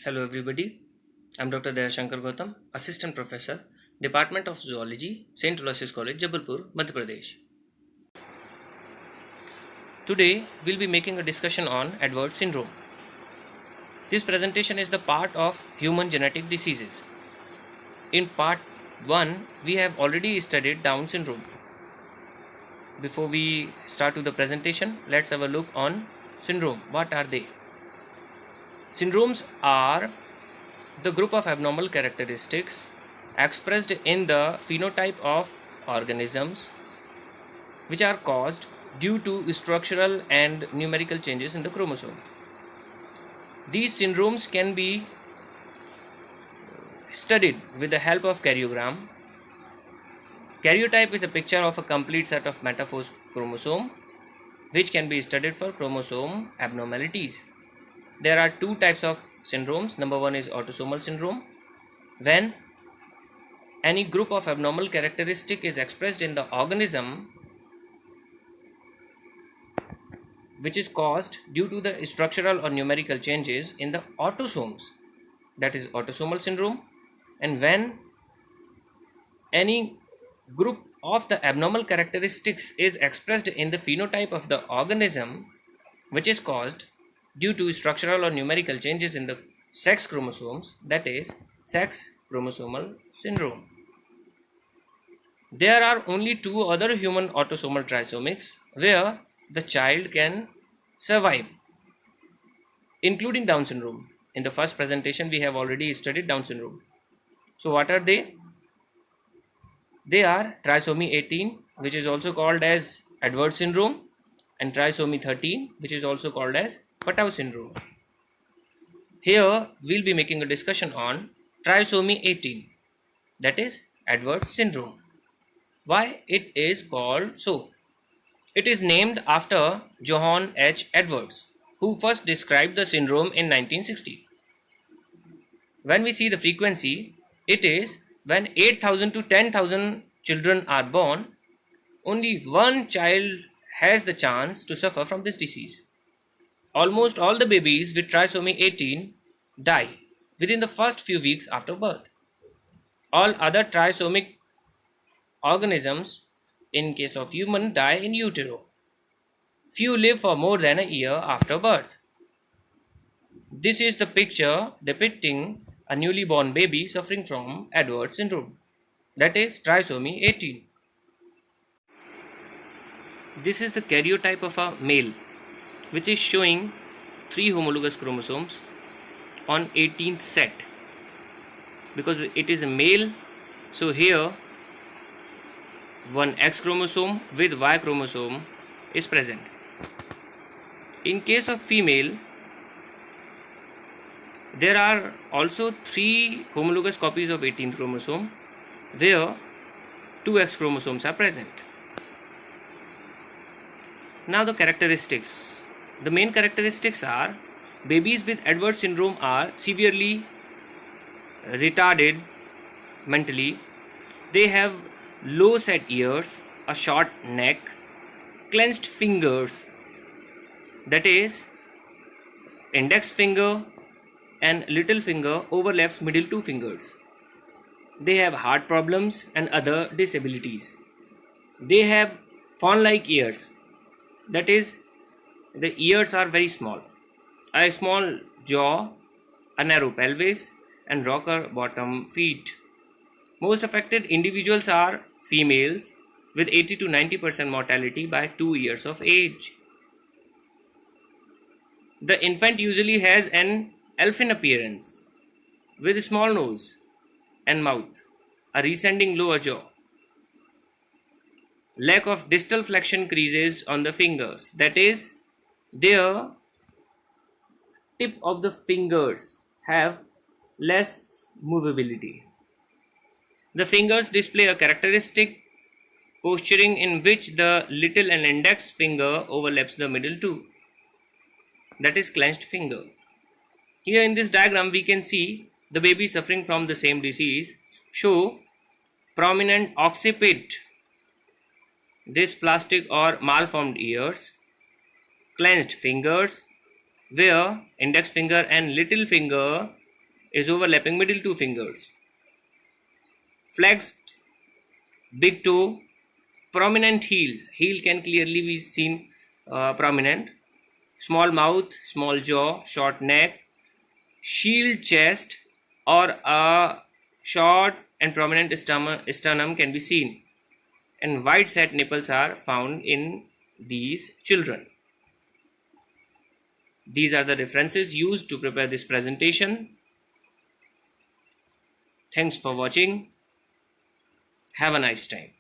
Hello everybody, I'm Dr. Dayashankar Gautam, Assistant Professor, Department of Zoology, St. Aloysius College, Jabalpur, Madhya Pradesh. Today we'll be making a discussion on Edwards syndrome. This presentation is the part of human genetic diseases. In part 1, we have already studied Down syndrome. Before we start with the presentation, let's have a look on syndrome. What are they? Syndromes are the group of abnormal characteristics expressed in the phenotype of organisms which are caused due to structural and numerical changes in the chromosome. These syndromes can be studied with the help of karyogram. Karyotype is a picture of a complete set of metaphors chromosome which can be studied for chromosome abnormalities. There are two types of syndromes. Number one is autosomal syndrome, when any group of abnormal characteristic is expressed in the organism which is caused due to the structural or numerical changes in the autosomes, that is autosomal syndrome. And when any group of the abnormal characteristics is expressed in the phenotype of the organism which is caused due to structural or numerical changes in the sex chromosomes, that is sex chromosomal syndrome. There are only two other human autosomal trisomics where the child can survive, including Down syndrome. In the first presentation we have already studied Down syndrome. So what are they? They are trisomy 18, which is also called as Edwards syndrome, and trisomy 13, which is also called as Patau syndrome. Here we'll be making a discussion on trisomy 18, that is Edwards syndrome. Why it is called so? It is named after Johann H. Edwards, who first described the syndrome in 1960. When we see the frequency, it is when 8,000 to 10,000 children are born, only one child has the chance to suffer from this disease. Almost all the babies with trisomy 18 die within the first few weeks after birth. All other trisomic organisms, in case of human, die in utero. Few live for more than a year after birth. This is the picture depicting a newly born baby suffering from Edwards syndrome, that is trisomy 18. This is the karyotype of a male, which is showing 3 homologous chromosomes on 18th set. Because it is a male, so here one X chromosome with Y chromosome is present. In case of female, there are also 3 homologous copies of 18th chromosome where 2 X chromosomes are present. Now the characteristics. The main characteristics are babies with Edwards syndrome are severely retarded mentally. They have low set ears, a short neck, clenched fingers, that is index finger and little finger overlaps middle 2 fingers. They have heart problems and other disabilities. They have fawn-like ears, that is the ears are very small, a small jaw, a narrow pelvis and rocker bottom feet. Most affected individuals are females with 80 to 90% mortality by 2 years of age. The infant usually has an elfin appearance with a small nose and mouth, a receding lower jaw, lack of distal flexion creases on the fingers, that is their tip of the fingers have less movability. The fingers display a characteristic posturing in which the little and index finger overlaps the middle 2, that is clenched finger. Here in this diagram we can see the baby suffering from the same disease show prominent occiput, dysplastic or malformed ears, clenched fingers, where index finger and little finger is overlapping middle two fingers. Flexed big toe, prominent heels. Heel can clearly be seen prominent. Small mouth, small jaw, short neck, shield chest, or a short and prominent sternum can be seen. And wide set nipples are found in these children. These are the references used to prepare this presentation. Thanks for watching. Have a nice time.